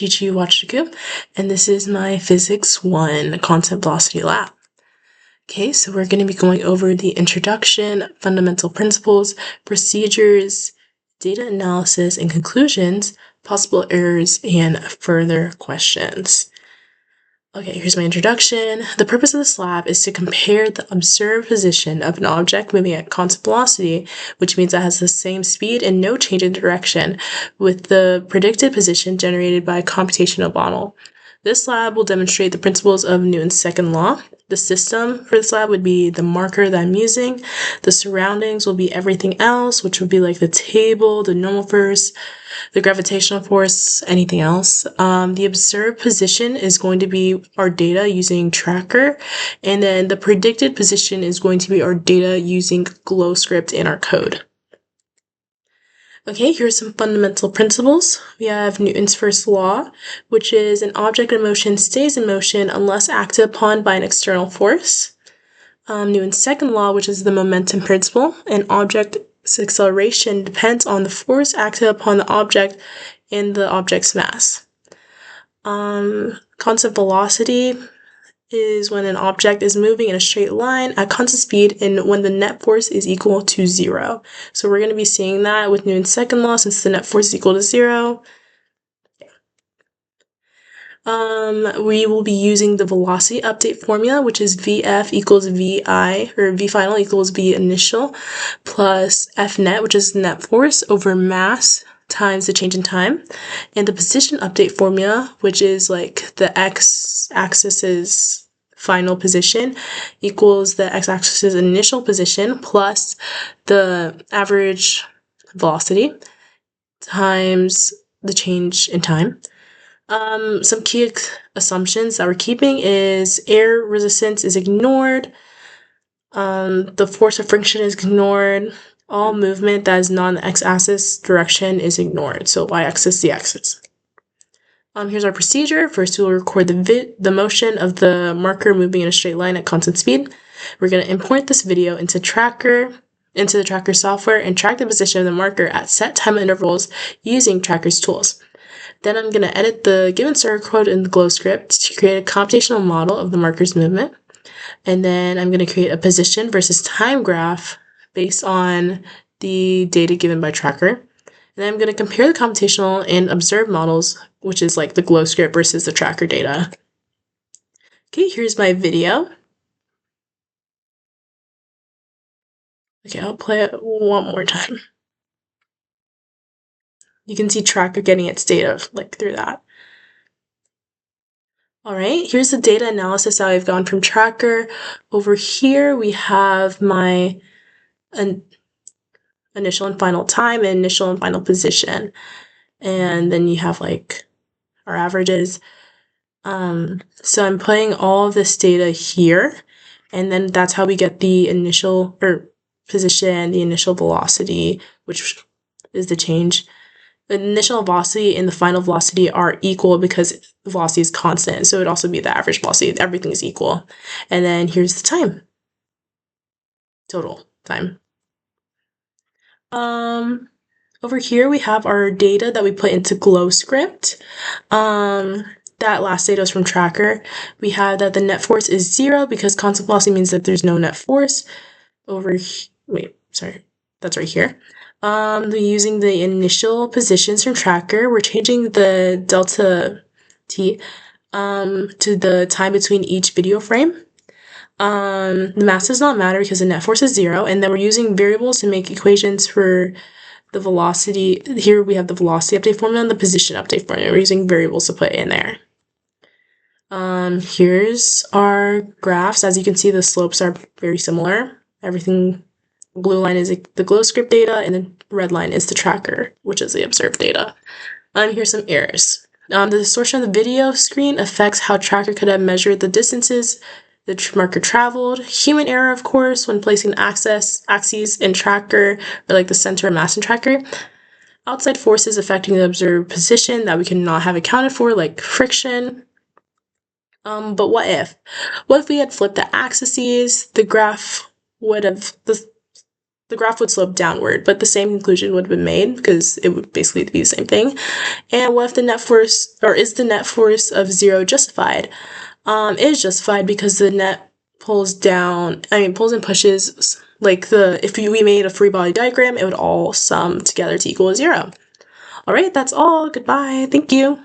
Chichi Wachiku, and this is my Physics 1 Concept Velocity Lab. Okay, so we're going to be going over the introduction, fundamental principles, procedures, data analysis and conclusions, possible errors, and further questions. Okay, here's my introduction. The purpose of this lab is to compare the observed position of an object moving at constant velocity, which means it has the same speed and no change in direction, with the predicted position generated by a computational model. This lab will demonstrate the principles of Newton's second law. The system for this lab would be the marker that I'm using. The surroundings will be everything else, which would be like the table, the normal force, the gravitational force, anything else. The observed position is going to be our data using Tracker, and then the predicted position is going to be our data using GlowScript in our code. Okay, here's some fundamental principles. We have Newton's first law, which is an object in motion stays in motion unless acted upon by an external force. Newton's second law, which is the momentum principle. An object's acceleration depends on the force acted upon the object and the object's mass. Constant velocity is when an object is moving in a straight line at constant speed and when the net force is equal to 0. So we're going to be seeing that with Newton's second law since the net force is equal to 0. We will be using the velocity update formula, which is VF equals VI, or V final equals V initial, plus F net, which is net force, over mass times the change in time. And the position update formula, which is like the x-axis final position, equals the x-axis initial position plus the average velocity times the change in time. Some key assumptions that we're keeping is air resistance is ignored, the force of friction is ignored, all movement that is not in the x-axis direction is ignored, so y-axis, z-axis. Here's our procedure. First, we'll record the motion of the marker moving in a straight line at constant speed. We're going to import this video into the Tracker software and track the position of the marker at set time intervals using Tracker's tools. Then I'm going to edit the given circuit code in the GlowScript to create a computational model of the marker's movement. And then I'm going to create a position versus time graph based on the data given by Tracker. And then I'm going to compare the computational and observed models, which is like the GlowScript versus the Tracker data. Okay, here's my video. Okay, I'll play it one more time. You can see Tracker getting its data like through that. All right, here's the data analysis that I've gone from Tracker. Over here, we have my initial and final time and initial and final position. And then you have like our averages. So I'm putting all of this data here, and then that's how we get the initial position, the initial velocity, which is the change. The initial velocity and the final velocity are equal because the velocity is constant. So it would also be the average velocity. Everything is equal. And then here's the time. Total time. Over here we have our data that we put into GlowScript. That last data is from Tracker. We have that the net force is 0 because constant velocity means that there's no net force. That's right here. Using the initial positions from Tracker, we're changing the delta t to the time between each video frame. The mass does not matter because the net force is 0, and then we're using variables to make equations for the velocity. Here we have the velocity update formula and the position update formula. We're using variables to put in there. Here's our graphs. As you can see, the slopes are very similar. Everything, blue line is the GlowScript data, and the red line is the Tracker, which is the observed data. Here's some errors. The distortion of the video screen affects how Tracker could have measured the distances the marker traveled. Human error, of course, when placing axes in Tracker, or like the center of mass in Tracker. Outside forces affecting the observed position that we cannot have accounted for, like friction. But what if? What if we had flipped the axes? The graph would have, the graph would slope downward, but the same conclusion would have been made because it would basically be the same thing. And what if the net force, or is the net force of 0 justified? It is justified because the net pulls and pushes, like if we made a free body diagram, it would all sum together to equal 0. All right, that's all. Goodbye. Thank you.